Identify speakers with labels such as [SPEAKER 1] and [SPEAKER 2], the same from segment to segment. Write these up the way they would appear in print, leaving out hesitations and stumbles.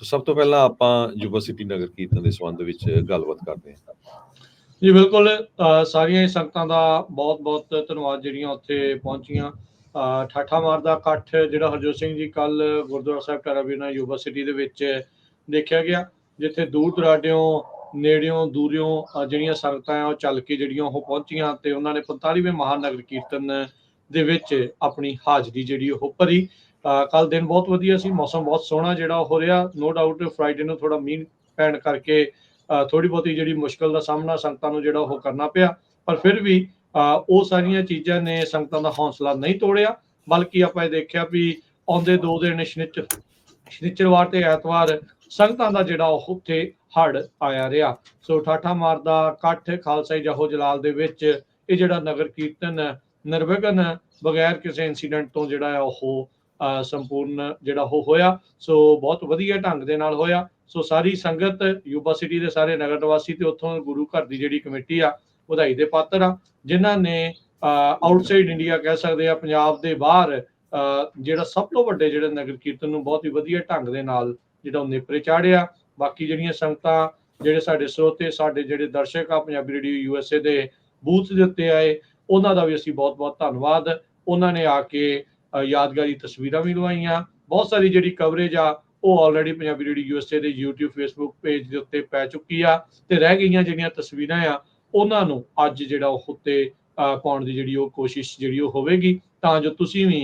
[SPEAKER 1] ਸਭ ਤੋਂ ਪਹਿਲਾਂ ਆਪਾਂ ਯੁਵਾ ਸਿਟੀ ਨਗਰ ਕੀਰਤਨ ਦੇ ਸੰਬੰਧ ਵਿੱਚ ਗੱਲਬਾਤ ਕਰਦੇ ਹਾਂ।
[SPEAKER 2] ਜੀ ਬਿਲਕੁਲ, ਸਾਰੀਆਂ ਹੀ ਸੰਗਤਾਂ ਦਾ ਬਹੁਤ ਬਹੁਤ ਧੰਨਵਾਦ ਜਿਹੜੀਆਂ ਉੱਥੇ ਪਹੁੰਚੀਆਂ। ਠਾਠਾ ਮਾਰ ਦਾ ਇਕੱਠ ਜਿਹੜਾ ਹਰਜੋਤ ਸਿੰਘ ਜੀ ਕੱਲ ਗੁਰਦੁਆਰਾ ਸਾਹਿਬ ਟੈਰਾਬੀਨਾ ਯੁਵਾ ਸਿਟੀ ਦੇ ਵਿੱਚ ਦੇਖਿਆ ਗਿਆ, ਜਿੱਥੇ ਦੂਰ ਦੁਰਾਡਿਓਂ ਨੇੜਿਓਂ ਦੂਰਿਓਂ ਜਿਹੜੀਆਂ ਸੰਗਤਾਂ ਆ ਉਹ ਚੱਲ ਕੇ ਜਿਹੜੀਆਂ ਉਹ ਪਹੁੰਚੀਆਂ ਤੇ ਉਹਨਾਂ ਨੇ 45ਵੇਂ ਮਹਾਨਗਰ ਕੀਰਤਨ ਦੇ ਵਿੱਚ ਆਪਣੀ ਹਾਜ਼ਰੀ ਜਿਹੜੀ ਉਹ ਭਰੀ। ਕੱਲ ਦਿਨ ਬਹੁਤ ਵਧੀਆ ਸੀ, ਮੌਸਮ ਬਹੁਤ ਸੋਹਣਾ ਜਿਹੜਾ ਹੋ ਰਿਹਾ। ਨੋ ਡਾਊਟ ਫਰਾਈਡੇ ਨੂੰ ਥੋੜਾ ਮੀਂਹ ਪੈਣ ਕਰਕੇ ਥੋੜੀ ਬਹੁਤੀ ਜਿਹੜੀ ਮੁਸ਼ਕਲ ਦਾ ਸਾਹਮਣਾ ਸੰਗਤਾਂ ਨੂੰ ਜਿਹੜਾ ਉਹ ਕਰਨਾ ਪਿਆ, ਪਰ ਫਿਰ ਵੀ ਉਹ ਸਾਰੀਆਂ ਚੀਜ਼ਾਂ ਨੇ ਸੰਗਤਾਂ ਦਾ ਹੌਸਲਾ ਨਹੀਂ ਤੋੜਿਆ, ਬਲਕਿ ਆਪਾਂ ਇਹ ਦੇਖਿਆ ਵੀ ਆਉਂਦੇ 2 ਦਿਨ ਸ਼ਨੀਚਰਵਾਰ ਤੇ ਐਤਵਾਰ ਸੰਗਤਾਂ ਦਾ ਜਿਹੜਾ ਉਹ ਉੱਥੇ ਹੜ ਆਇਆ ਰਿਹਾ। ਸੋ ਠਾਠਾ ਮਾਰ ਦਾ ਇਕੱਠ ਖਾਲਸਾਈ ਜਾਹੋ ਜਲਾਲ ਦੇ ਵਿੱਚ ਇਹ ਜਿਹੜਾ ਨਗਰ ਕੀਰਤਨ ਨਿਰਵਿਘਨ ਬਗੈਰ ਕਿਸੇ ਇਨਸੀਡੈਂਟ ਤੋਂ ਜਿਹੜਾ ਆ ਉਹ ਸੰਪੂਰਨ ਜਿਹੜਾ ਉਹ ਹੋਇਆ। ਸੋ ਬਹੁਤ ਵਧੀਆ ਢੰਗ ਦੇ ਨਾਲ ਹੋਇਆ। ਸੋ ਸਾਰੀ ਸੰਗਤ ਯੂਬਾ ਸਿਟੀ ਦੇ ਸਾਰੇ ਨਗਰ ਨਿਵਾਸੀ ਤੇ ਉੱਥੋਂ ਗੁਰੂ ਘਰ ਦੀ ਜਿਹੜੀ ਕਮੇਟੀ ਆ ਵਧਾਈ ਦੇ ਪਾਤਰ ਆ, ਜਿਨ੍ਹਾਂ ਨੇ ਆਊਟਸਾਈਡ ਇੰਡੀਆ ਕਹਿ ਸਕਦੇ ਆ, ਪੰਜਾਬ ਦੇ ਬਾਹਰ ਜਿਹੜਾ ਸਭ ਤੋਂ ਵੱਡੇ ਜਿਹੜੇ ਨਗਰ ਕੀਰਤਨ ਨੂੰ ਬਹੁਤ ਹੀ ਵਧੀਆ ਢੰਗ ਦੇ ਨਾਲ ਜਿਹੜਾ ਉਹ ਨੇਪਰੇ ਚਾੜਿਆ। ਬਾਕੀ ਜਿਹੜੀਆਂ ਸੰਗਤਾਂ, ਜਿਹੜੇ ਸਾਡੇ ਸਰੋਤੇ, ਸਾਡੇ ਜਿਹੜੇ ਦਰਸ਼ਕ ਆ ਪੰਜਾਬੀ ਰੇਡੀਓ USA ਦੇ ਬੂਥ ਦੇ ਉੱਤੇ ਆਏ, ਉਹਨਾਂ ਦਾ ਵੀ ਅਸੀਂ ਬਹੁਤ ਬਹੁਤ ਧੰਨਵਾਦ। ਉਹਨਾਂ ਨੇ ਆ ਕੇ ਯਾਦਗਾਰੀ ਤਸਵੀਰਾਂ ਵੀ ਲਵਾਈਆਂ। ਬਹੁਤ ਸਾਰੀ ਜਿਹੜੀ ਕਵਰੇਜ ਆ ਉਹ ਆਲਰੇਡੀ ਪੰਜਾਬੀ ਰੇਡੀਓ USA ਦੇ YouTube Facebook ਪੇਜ ਦੇ ਉੱਤੇ ਪੈ ਚੁੱਕੀ ਆ, ਤੇ ਰਹਿ ਗਈਆਂ ਜਿਹੜੀਆਂ ਤਸਵੀਰਾਂ ਆ ਉਹਨਾਂ ਨੂੰ ਅੱਜ ਜਿਹੜਾ ਉਹ ਉੱਤੇ ਪਾਉਣ ਦੀ ਜਿਹੜੀ ਉਹ ਕੋਸ਼ਿਸ਼ ਜਿਹੜੀ ਉਹ ਹੋਵੇਗੀ, ਤਾਂ ਜੋ ਤੁਸੀਂ ਵੀ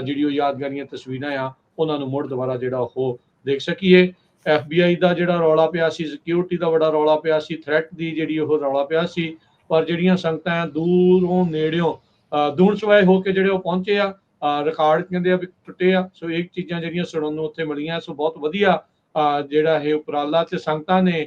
[SPEAKER 2] ਜਿਹੜੀ ਉਹ ਯਾਦਗਾਰੀਆਂ ਤਸਵੀਰਾਂ ਆ ਉਹਨਾਂ ਨੂੰ ਮੁੜ ਦੁਬਾਰਾ ਜਿਹੜਾ ਉਹ ਦੇਖ ਸਕੀਏ। FBI ਦਾ ਜਿਹੜਾ ਰੌਲਾ ਪਿਆ ਸੀ, ਸਿਕਿਉਰਿਟੀ ਦਾ ਬੜਾ ਰੌਲਾ ਪਿਆ ਸੀ, ਥ੍ਰੈਟ ਦੀ ਜਿਹੜੀ ਉਹ ਰੌਲਾ ਪਿਆ ਸੀ, ਪਰ ਜਿਹੜੀਆਂ ਸੰਗਤਾਂ ਦੂਰੋਂ ਨੇੜਿਓਂ ਦੂਣ ਸਵਾਏ ਹੋ ਕੇ ਜਿਹੜੇ ਉਹ ਪਹੁੰਚੇ ਆ, ਰਿਕਾਰਡ ਕਹਿੰਦੇ ਆ ਵੀ ਟੁੱਟੇ ਆ। ਸੋ ਇਹ ਚੀਜ਼ਾਂ ਜਿਹੜੀਆਂ ਸੁਣਨ ਨੂੰ ਉੱਥੇ ਮਿਲੀਆਂ। ਸੋ ਬਹੁਤ ਵਧੀਆ ਜਿਹੜਾ ਇਹ ਉਪਰਾਲਾ, ਤੇ ਸੰਗਤਾਂ ਨੇ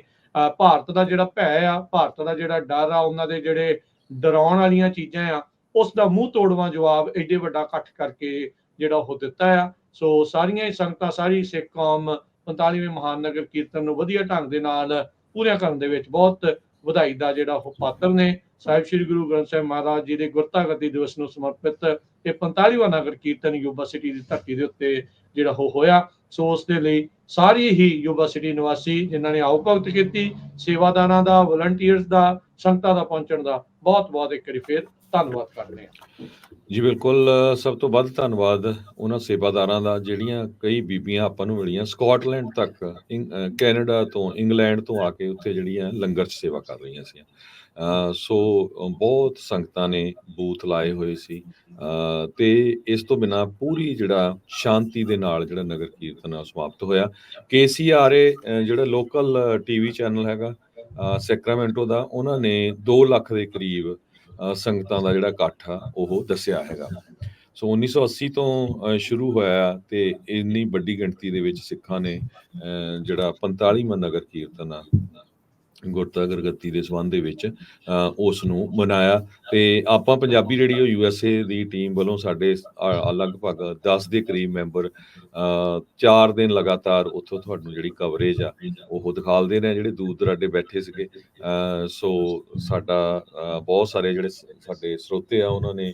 [SPEAKER 2] ਭਾਰਤ ਦਾ ਜਿਹੜਾ ਭੈ ਆ, ਭਾਰਤ ਦਾ ਜਿਹੜਾ ਡਰ ਆ, ਉਹਨਾਂ ਦੇ ਜਿਹੜੇ ਡਰਾਉਣ ਵਾਲੀਆਂ ਚੀਜ਼ਾਂ ਆ, ਉਸ ਦਾ ਮੂੰਹ ਤੋੜਵਾਂ ਜਵਾਬ ਐਡੇ ਵੱਡਾ ਇਕੱਠ ਕਰਕੇ ਜਿਹੜਾ ਉਹ ਦਿੱਤਾ ਆ। ਸੋ ਸਾਰੀਆਂ ਹੀ ਸੰਗਤਾਂ, ਸਾਰੀ ਸਿੱਖ ਕੌਮ 45ਵੇਂ ਮਹਾਨਗਰ ਕੀਰਤਨ ਨੂੰ ਵਧੀਆ ਢੰਗ ਦੇ ਨਾਲ ਪੂਰੀਆਂ ਕਰਨ ਦੇ ਵਿੱਚ ਬਹੁਤ ਵਧਾਈ ਦਾ ਜਿਹੜਾ ਉਹ ਪਾਤਰ ਨੇ। ਸਾਹਿਬ ਸ੍ਰੀ ਗੁਰੂ ਗ੍ਰੰਥ ਸਾਹਿਬ ਮਹਾਰਾਜ ਜੀ ਦੇ ਗੁਰਤਾ ਗੱਦੀ ਦਿਵਸ ਨੂੰ ਸਮਰਪਿਤ ਇਹ 45ਵਾਂ ਨਗਰ ਕੀਰਤਨ ਯੂਬਾ ਸਿਟੀ ਦੀ ਧਰਤੀ ਦੇ ਉੱਤੇ ਜਿਹੜਾ ਉਹ ਹੋਇਆ। ਸੋ ਉਸ ਦੇ ਲਈ ਸਾਰੀ ਹੀ ਯੂਬਾ ਸਿਟੀ ਨਿਵਾਸੀ ਜਿਨ੍ਹਾਂ ਨੇ ਆਓ ਭਗਤ ਕੀਤੀ, ਸੇਵਾਦਾਰਾਂ ਦਾ, ਵਲੰਟੀਅਰਸ ਦਾ, ਸੰਗਤਾਂ ਦਾ ਪਹੁੰਚਣ ਦਾ ਬਹੁਤ ਬਹੁਤ ਇੱਕ ਵਾਰੀ ਫੇਰ ਧੰਨਵਾਦ ਕਰਦੇ ਹਾਂ।
[SPEAKER 1] ਜੀ ਬਿਲਕੁਲ, ਸਭ ਤੋਂ ਵੱਧ ਧੰਨਵਾਦ ਉਹਨਾਂ ਸੇਵਾਦਾਰਾਂ ਦਾ ਜਿਹੜੀਆਂ ਕਈ ਬੀਬੀਆਂ ਆਪਾਂ ਨੂੰ ਮਿਲੀਆਂ ਸਕਾਟਲੈਂਡ ਤੱਕ, ਕੈਨੇਡਾ ਤੋਂ, ਇੰਗਲੈਂਡ ਤੋਂ ਆ ਕੇ ਉੱਥੇ ਜਿਹੜੀਆਂ ਲੰਗਰ 'ਚ ਸੇਵਾ ਕਰ ਰਹੀਆਂ ਸੀ। ਸੋ ਬਹੁਤ ਸੰਗਤਾਂ ਨੇ ਬੂਥ ਲਾਏ ਹੋਏ ਸੀ, ਤੇ ਇਸ ਤੋਂ ਬਿਨਾਂ ਪੂਰੀ ਜਿਹੜਾ ਸ਼ਾਂਤੀ ਦੇ ਨਾਲ ਜਿਹੜਾ ਨਗਰ ਕੀਰਤਨ ਸਮਾਪਤ ਹੋਇਆ। KCRA ਜਿਹੜਾ ਲੋਕਲ TV ਚੈਨਲ ਹੈਗਾ ਸੈਕਰਾਮੈਂਟੋ ਦਾ, ਉਹਨਾਂ ਨੇ 2 ਲੱਖ ਦੇ ਕਰੀਬ ਸੰਗਤਾਂ ਦਾ ਜਿਹੜਾ ਇਕੱਠ ਆ ਉਹ ਦੱਸਿਆ ਹੈਗਾ। ਸੋ 1980 ਤੋਂ ਸ਼ੁਰੂ ਹੋਇਆ ਤੇ ਇੰਨੀ ਵੱਡੀ ਗਿਣਤੀ ਦੇ ਵਿੱਚ ਸਿੱਖਾਂ ਨੇ ਜਿਹੜਾ 45ਵਾਂ ਨਗਰ ਕੀਰਤਨ ਆ ਗੁਰਤਾ ਗੁਰਗੱਦੀ ਦੇ ਸੰਬੰਧ ਦੇ ਵਿੱਚ ਉਸ ਨੂੰ ਮਨਾਇਆ। ਤੇ ਆਪਾਂ ਪੰਜਾਬੀ ਰੇਡੀਓ USA ਦੀ ਟੀਮ ਵੱਲੋਂ ਸਾਡੇ ਲਗਭਗ 10 ਦੇ ਕਰੀਬ ਮੈਂਬਰ 4 ਦਿਨ ਲਗਾਤਾਰ ਉੱਥੋਂ ਤੁਹਾਨੂੰ ਜਿਹੜੀ ਕਵਰੇਜ ਆ ਉਹ ਦਿਖਾਲਦੇ ਨੇ, ਜਿਹੜੇ ਦੂਰ ਦੁਰਾਡੇ ਬੈਠੇ ਸੀਗੇ। ਸੋ ਸਾਡਾ ਬਹੁਤ ਸਾਰੇ ਜਿਹੜੇ ਸਾਡੇ ਸਰੋਤੇ ਆ ਉਹਨਾਂ ਨੇ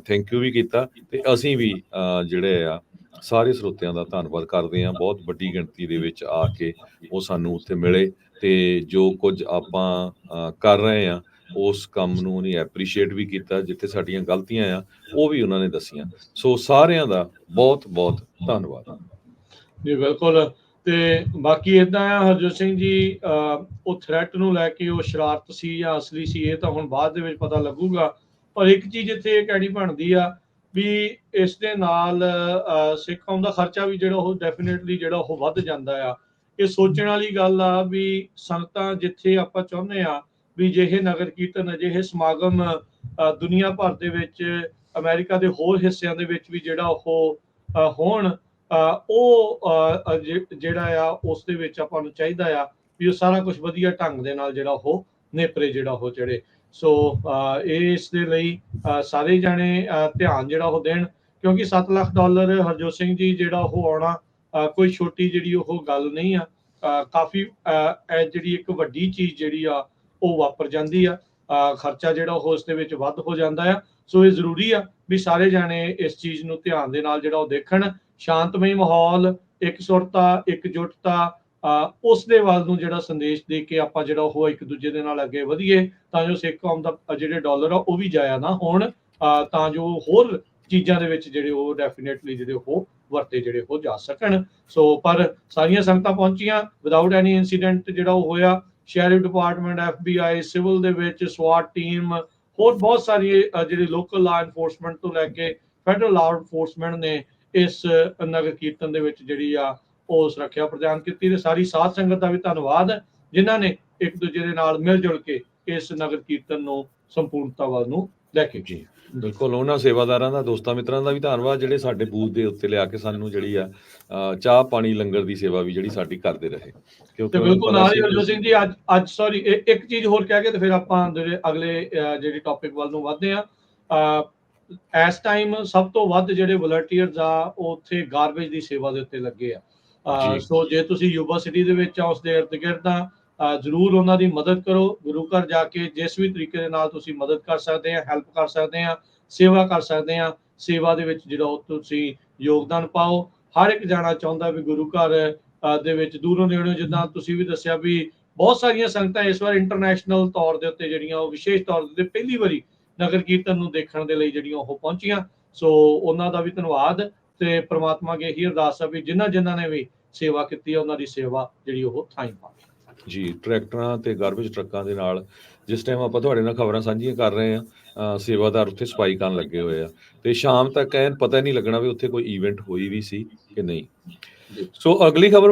[SPEAKER 1] ਥੈਂਕ ਯੂ ਵੀ ਕੀਤਾ, ਤੇ ਅਸੀਂ ਵੀ ਜਿਹੜੇ ਆ ਸਾਰੇ ਸਰੋਤਿਆਂ ਦਾ ਧੰਨਵਾਦ ਕਰਦੇ ਹਾਂ। ਬਹੁਤ ਵੱਡੀ ਗਿਣਤੀ ਦੇ ਵਿੱਚ ਆ ਕੇ ਉਹ ਸਾਨੂੰ ਉੱਥੇ ਮਿਲੇ, ਤੇ ਜੋ ਕੁਝ ਆਪਾਂ ਕਰ ਰਹੇ ਹਾਂ ਉਸ ਕੰਮ ਨੂੰ ਉਹਨੇ ਐਪਰੀਸ਼ੀਏਟ ਵੀ ਕੀਤਾ, ਜਿੱਥੇ ਸਾਡੀਆਂ ਗਲਤੀਆਂ ਆ ਉਹ ਵੀ ਉਹਨਾਂ ਨੇ ਦੱਸੀਆਂ। ਸੋ ਸਾਰਿਆਂ ਦਾ ਬਹੁਤ ਬਹੁਤ ਧੰਨਵਾਦ
[SPEAKER 2] ਜੀ। ਬਿਲਕੁਲ, ਤੇ ਬਾਕੀ ਇੱਦਾਂ ਆ ਹਰਜੋਤ ਸਿੰਘ ਜੀ, ਉਹ ਥ੍ਰੈਟ ਨੂੰ ਲੈ ਕੇ ਉਹ ਸ਼ਰਾਰਤ ਸੀ ਜਾਂ ਅਸਲੀ ਸੀ ਇਹ ਤਾਂ ਹੁਣ ਬਾਅਦ ਦੇ ਵਿੱਚ ਪਤਾ ਲੱਗੂਗਾ, ਪਰ ਇੱਕ ਚੀਜ਼ ਇੱਥੇ ਇਹ ਕਹਿਣੀ ਬਣਦੀ ਆ ਵੀ ਇਸ ਦੇ ਨਾਲ ਸਿੱਖ ਕੌਮ ਦਾ ਖਰਚਾ ਵੀ ਜਿਹੜਾ ਉਹ ਡੈਫੀਨੇਟਲੀ ਜਿਹੜਾ ਉਹ ਵੱਧ ਜਾਂਦਾ ਆ। ਇਹ ਸੋਚਣ ਵਾਲੀ ਗੱਲ ਆ ਵੀ ਸੰਗਤਾਂ ਜਿੱਥੇ ਆਪਾਂ ਚਾਹੁੰਦੇ ਆ ਵੀ ਜਿਹੇ ਨਗਰ ਕੀਰਤਨ, ਅਜਿਹੇ ਸਮਾਗਮ ਦੁਨੀਆ ਭਰ ਦੇ ਵਿੱਚ, ਅਮਰੀਕਾ ਦੇ ਹੋਰ ਹਿੱਸਿਆਂ ਦੇ ਵਿੱਚ ਵੀ ਜਿਹੜਾ ਉਹ ਹੋਣ, ਉਹ ਜਿਹੜਾ ਆ ਉਸ ਦੇ ਵਿੱਚ ਆਪਾਂ ਨੂੰ ਚਾਹੀਦਾ ਆ ਵੀ ਉਹ ਸਾਰਾ ਕੁਝ ਵਧੀਆ ਢੰਗ ਦੇ ਨਾਲ ਜਿਹੜਾ ਉਹ ਨੇਪਰੇ ਜਿਹੜਾ ਉਹ ਚੜੇ। ਸੋ ਇਸ ਦੇ ਲਈ ਸਾਰੇ ਜਾਣੇ ਧਿਆਨ ਜਿਹੜਾ ਉਹ ਦੇਣ, ਕਿਉਂਕਿ $7 ਲੱਖ ਹਰਜੋਤ ਸਿੰਘ ਜੀ ਜਿਹੜਾ ਉਹ ਆਉਣਾ ਕੋਈ ਛੋਟੀ ਜਿਹੜੀ ਉਹ ਗੱਲ ਨਹੀਂ ਆ। ਕਾਫੀ ਜਿਹੜੀ ਇੱਕ ਵੱਡੀ ਚੀਜ਼ ਜਿਹੜੀ ਆ ਉਹ ਵਾਪਰ ਜਾਂਦੀ ਆ, ਖਰਚਾ ਜਿਹੜਾ ਉਹ ਉਸ ਦੇ ਵਿੱਚ ਵੱਧ ਹੋ ਜਾਂਦਾ ਆ। ਸੋ ਇਹ ਜ਼ਰੂਰੀ ਆ ਵੀ ਸਾਰੇ ਜਾਣੇ ਇਸ ਚੀਜ਼ ਨੂੰ ਧਿਆਨ ਦੇ ਨਾਲ ਜਿਹੜਾ ਉਹ ਦੇਖਣ ਸ਼ਾਂਤਮਈ ਮਾਹੌਲ, ਇਕਸੁਰਤਾ, ਇਕਜੁੱਟਤਾ, ਉਸ ਦੇ ਵੱਲ ਨੂੰ ਜਿਹੜਾ ਸੰਦੇਸ਼ ਦੇ ਕੇ ਆਪਾਂ ਜਿਹੜਾ ਉਹ ਇੱਕ ਦੂਜੇ ਦੇ ਨਾਲ ਅੱਗੇ ਵਧੀਏ, ਤਾਂ ਜੋ ਸਿੱਖ ਕੌਮ ਦਾ ਜਿਹੜੇ ਡਾਲਰ ਆ ਉਹ ਵੀ ਜਾਇਆ ਨਾ ਹੋਣ, ਤਾਂ ਜੋ ਹੋਰ ਚੀਜ਼ਾਂ ਦੇ ਵਿੱਚ ਜਿਹੜੇ ਉਹ ਡੈਫੀਨੇਟਲੀ ਜਿਹੜੇ ਉਹ ਵਰਤੇ ਜਿਹੜੇ ਉਹ ਜਾ ਸਕਣ। ਸੋ ਪਰ ਸਾਰੀਆਂ ਸੰਗਤਾਂ ਪਹੁੰਚੀਆਂ ਵਿਦਆਊਟ ਐਨੀ ਇਨਸੀਡੈਂਟ ਜਿਹੜਾ ਉਹ ਹੋਇਆ। ਸ਼ੈਰਿਫ ਡਿਪਾਰਟਮੈਂਟ, FBI, ਸਿਵਲ ਦੇ ਵਿੱਚ ਸਵਾਟ ਟੀਮ, ਹੋਰ ਬਹੁਤ ਸਾਰੀ ਜਿਹੜੀ ਲੋਕਲ ਲਾ ਐਨਫੋਰਸਮੈਂਟ ਤੋਂ ਲੈ ਕੇ ਫੈਡਰਲ ਲਾ ਐਨਫੋਰਸਮੈਂਟ ਨੇ ਇਸ ਨਗਰ ਕੀਰਤਨ ਦੇ ਵਿੱਚ ਜਿਹੜੀ ਆ ਉਹ ਸੁਰੱਖਿਆ ਪ੍ਰਦਾਨ ਕੀਤੀ। ਤੇ ਸਾਰੀ ਸਾਧ ਸੰਗਤ ਦਾ ਵੀ ਧੰਨਵਾਦ ਜਿਨ੍ਹਾਂ ਨੇ ਇੱਕ ਦੂਜੇ ਦੇ ਨਾਲ ਮਿਲ ਜੁਲ ਕੇ ਇਸ ਨਗਰ ਕੀਰਤਨ ਨੂੰ ਸੰਪੂਰਨਤਾ ਵੱਲ ਨੂੰ ਲੈ ਕੇ
[SPEAKER 1] ਜੀ ਬਿਲਕੁਲ, ਉਹਨਾਂ ਸੇਵਾਦਾਰਾਂ ਦਾ, ਦੋਸਤਾਂ ਮਿੱਤਰਾਂ ਦਾ ਵੀ ਧੰਨਵਾਦ ਜਿਹੜੇ ਸਾਡੇ ਬੂਥ ਦੇ ਉੱਤੇ ਲਿਆ ਕੇ ਸਾਨੂੰ ਜਿਹੜੀ ਆ ਚਾਹ ਪਾਣੀ ਲੰਗਰ ਦੀ ਸੇਵਾ ਵੀ ਜਿਹੜੀ ਸਾਡੀ ਕਰਦੇ ਰਹੇ।
[SPEAKER 2] ਤੇ ਬਿਲਕੁਲ ਨਾਲ ਹੀ ਹਰਜੋਤ ਸਿੰਘ ਜੀ ਅੱਜ ਸੌਰੀ ਇੱਕ ਚੀਜ਼ ਹੋਰ ਕਹਿ ਕੇ ਤੇ ਫਿਰ ਆਪਾਂ ਜਿਹੜੇ ਅਗਲੇ ਜਿਹੜੀ ਟੌਪਿਕ ਵੱਲ ਨੂੰ ਵਧਦੇ ਆ। ਇਸ ਟਾਈਮ ਸਭ ਤੋਂ ਵੱਧ ਜਿਹੜੇ ਵਲੰਟੀਅਰਸ ਆ ਉਹ ਉੱਥੇ ਗਾਰਬੇਜ ਦੀ ਸੇਵਾ ਦੇ ਉੱਤੇ ਲੱਗੇ ਆ। ਸੋ ਜੇ ਤੁਸੀਂ ਯੂਬਾ ਸਿਟੀ ਦੇ ਵਿੱਚ ਆ, ਉਸ ਦੇ ਇਰਦ ਗਿਰਦ ਆ, ਜ਼ਰੂਰ ਉਹਨਾਂ ਦੀ ਮਦਦ ਕਰੋ। ਗੁਰੂ ਘਰ ਜਾ ਕੇ ਜਿਸ ਵੀ ਤਰੀਕੇ ਦੇ ਨਾਲ ਤੁਸੀਂ ਮਦਦ ਕਰ ਸਕਦੇ ਆ, ਹੈਲਪ ਕਰ ਸਕਦੇ ਆ, ਸੇਵਾ ਕਰ ਸਕਦੇ ਆ, ਸੇਵਾ ਦੇ ਵਿੱਚ ਜਿਹੜਾ ਉਹ ਤੁਸੀਂ ਯੋਗਦਾਨ ਪਾਓ। ਹਰ ਇੱਕ ਜਾਣਾ ਚਾਹੁੰਦਾ ਵੀ ਗੁਰੂ ਘਰ ਦੇ ਵਿੱਚ ਦੂਰੋਂ ਨੇੜਿਓਂ, ਜਿੱਦਾਂ ਤੁਸੀਂ ਵੀ ਦੱਸਿਆ ਵੀ ਬਹੁਤ ਸਾਰੀਆਂ ਸੰਗਤਾਂ ਇਸ ਵਾਰ ਇੰਟਰਨੈਸ਼ਨਲ ਤੌਰ ਦੇ ਉੱਤੇ ਜਿਹੜੀਆਂ ਉਹ ਵਿਸ਼ੇਸ਼ ਤੌਰ ਦੇ ਪਹਿਲੀ ਵਾਰੀ ਨਗਰ ਕੀਰਤਨ ਨੂੰ ਦੇਖਣ ਦੇ ਲਈ ਜਿਹੜੀਆਂ ਉਹ ਪਹੁੰਚੀਆਂ। ਸੋ ਉਹਨਾਂ ਦਾ ਵੀ ਧੰਨਵਾਦ ਤੇ ਪ੍ਰਮਾਤਮਾ ਅੱਗੇ ਇਹੀ ਅਰਦਾਸ ਆ ਵੀ ਜਿਨ੍ਹਾਂ ਨੇ ਵੀ ਸੇਵਾ ਕੀਤੀ ਆ ਉਹਨਾਂ ਦੀ ਸੇਵਾ ਜਿਹੜੀ ਉਹ ਥਾਈਂ ਪਾਵੇ।
[SPEAKER 1] ਜੀ ਟਰੈਕਟਰਾਂ ਤੇ ਗਾਰਬੇਜ ਟਰੱਕਾਂ ਦੇ ਨਾਲ ਜਿਸ ਟਾਈਮ ਆਪਾਂ ਤੁਹਾਡੇ ਨਾਲ ਖਬਰਾਂ ਸਾਂਝੀਆਂ ਕਰ ਰਹੇ ਆ, ਸੇਵਾਦਾਰ ਉੱਥੇ ਸਫਾਈ ਕਰਨ ਲੱਗੇ ਹੋਏ ਆ ਤੇ ਸ਼ਾਮ ਤੱਕ ਐਨ ਪਤਾ ਨਹੀਂ ਲੱਗਣਾ ਵੀ ਉੱਥੇ ਕੋਈ ਈਵੈਂਟ ਹੋਈ ਵੀ ਸੀ ਕਿ ਨਹੀਂ। ਸੋ ਅਗਲੀ ਖਬਰ